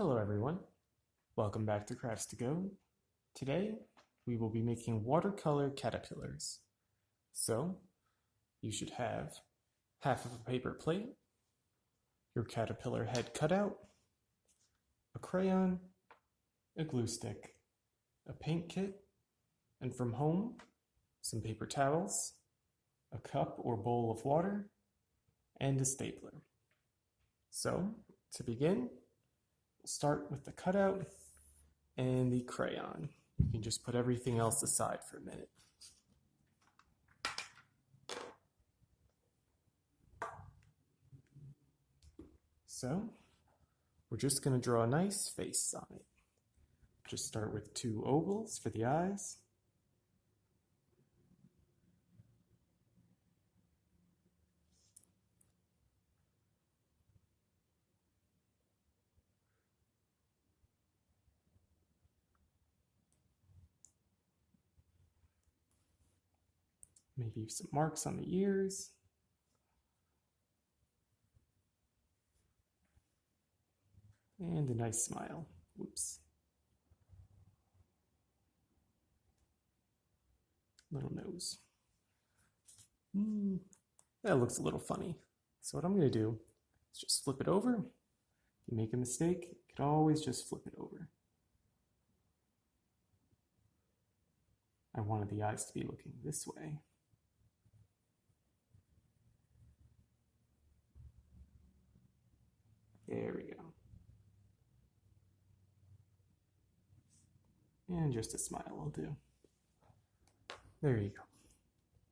Hello everyone, welcome back to Crafts to Go. Today we will be making watercolor caterpillars. So you should have half of a paper plate, your caterpillar head cut out, a crayon, a glue stick, a paint kit, and from home, some paper towels, a cup or bowl of water, and a stapler. So to begin, we'll start with the cutout and the crayon. You can just put everything else aside for a minute. So we're just going to draw a nice face on it. Just start with 2 ovals for the eyes. Maybe some marks on the ears. And a nice smile. Whoops. Little nose. That looks a little funny. So what I'm going to do is just flip it over. If you make a mistake, you can always just flip it over. I wanted the eyes to be looking this way. There we go. And just a smile will do. There you go.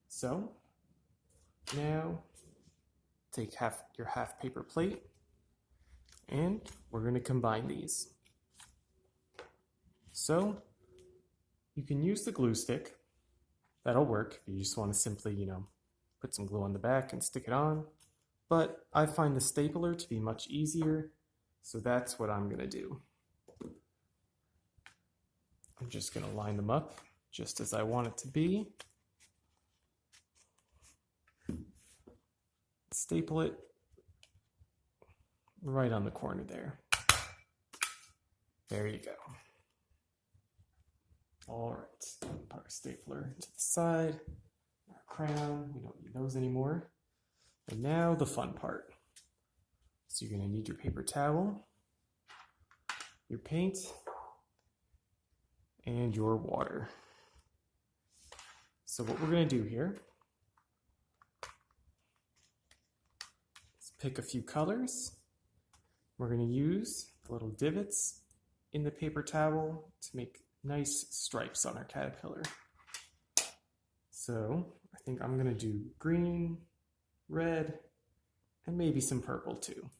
So now take your half paper plate and we're going to combine these. So you can use the glue stick. That'll work if you just want to simply, put some glue on the back and stick it on. But I find the stapler to be much easier, so that's what I'm going to do. I'm just going to line them up just as I want it to be. Staple it right on the corner there. There you go. All right, put our stapler to the side, our crayon, we don't need those anymore. And now the fun part. So you're going to need your paper towel, your paint, and your water. So what we're going to do here is pick a few colors. We're going to use the little divots in the paper towel to make nice stripes on our caterpillar. So I think I'm going to do green, red, and maybe some purple too.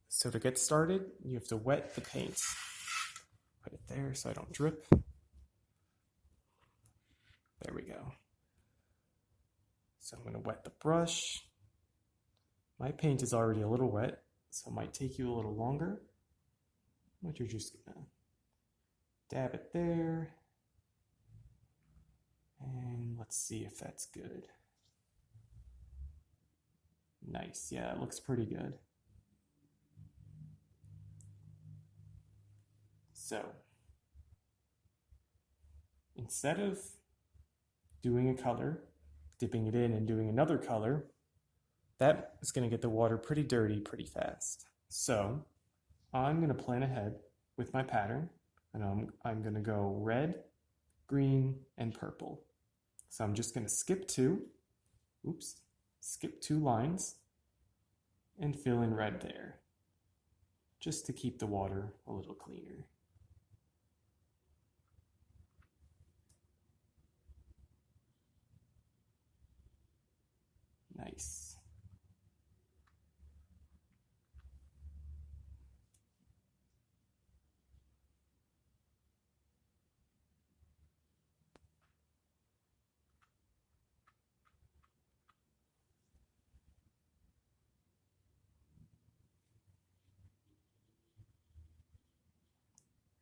So to get started, you have to wet the paint. Put it there so I don't drip. There we go. So I'm going to wet the brush. My paint is already a little wet, so it might take you a little longer. But you're just going to dab it there. And let's see if that's good. Nice, yeah, it looks pretty good. So, instead of doing a color, dipping it in and doing another color, that is going to get the water pretty dirty pretty fast. So, I'm going to plan ahead with my pattern, and I'm going to go red, green, and purple. So I'm just going to skip 2 lines and fill in red there, just to keep the water a little cleaner. Nice.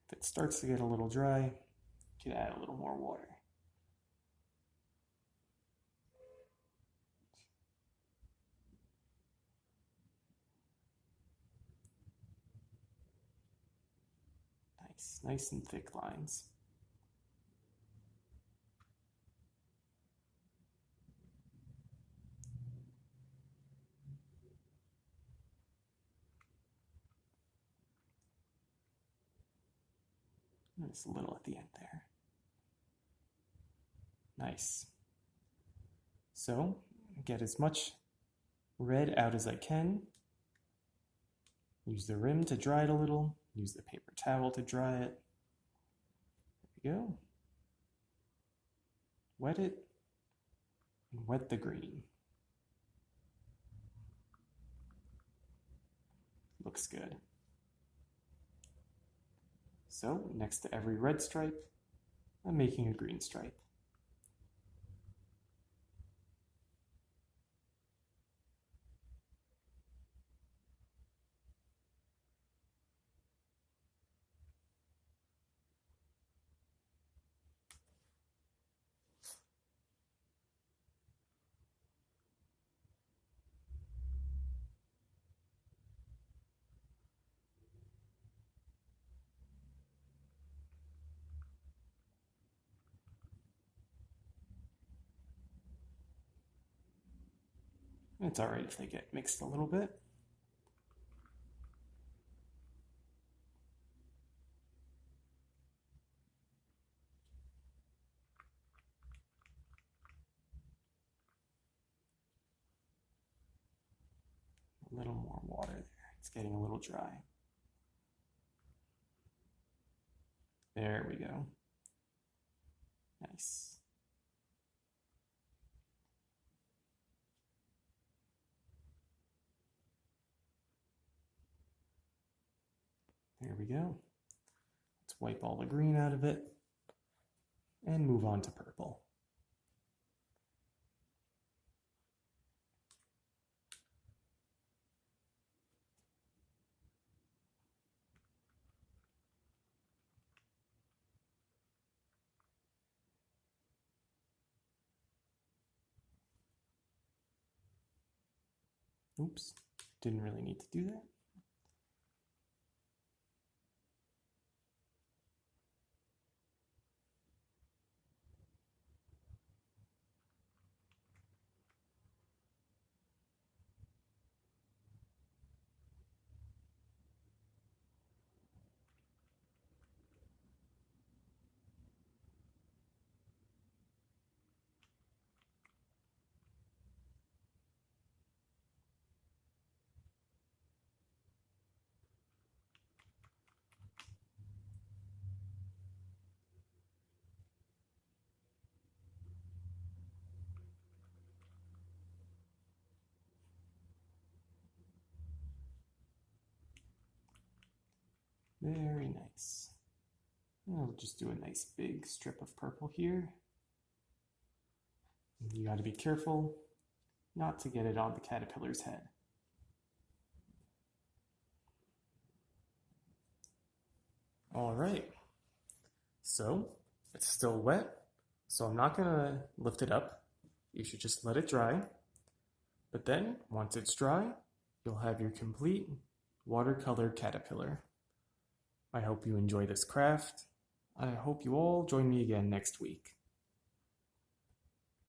If it starts to get a little dry, you can add a little more water. Nice and thick lines. Just a little at the end there. Nice. So, get as much red out as I can. Use the rim to dry it a little. Use the paper towel to dry it. There we go. Wet it, and wet the green. Looks good. So, next to every red stripe, I'm making a green stripe. It's alright if they get mixed a little bit. A little more water there. It's getting a little dry. There we go. Nice. There we go. Let's wipe all the green out of it and move on to purple. Oops, didn't really need to do that. Very nice. I'll just do a nice big strip of purple here. You got to be careful not to get it on the caterpillar's head. All right, so it's still wet, so I'm not gonna lift it up. You should just let it dry. But then, once it's dry, you'll have your complete watercolor caterpillar. I hope you enjoy this craft. I hope you all join me again next week.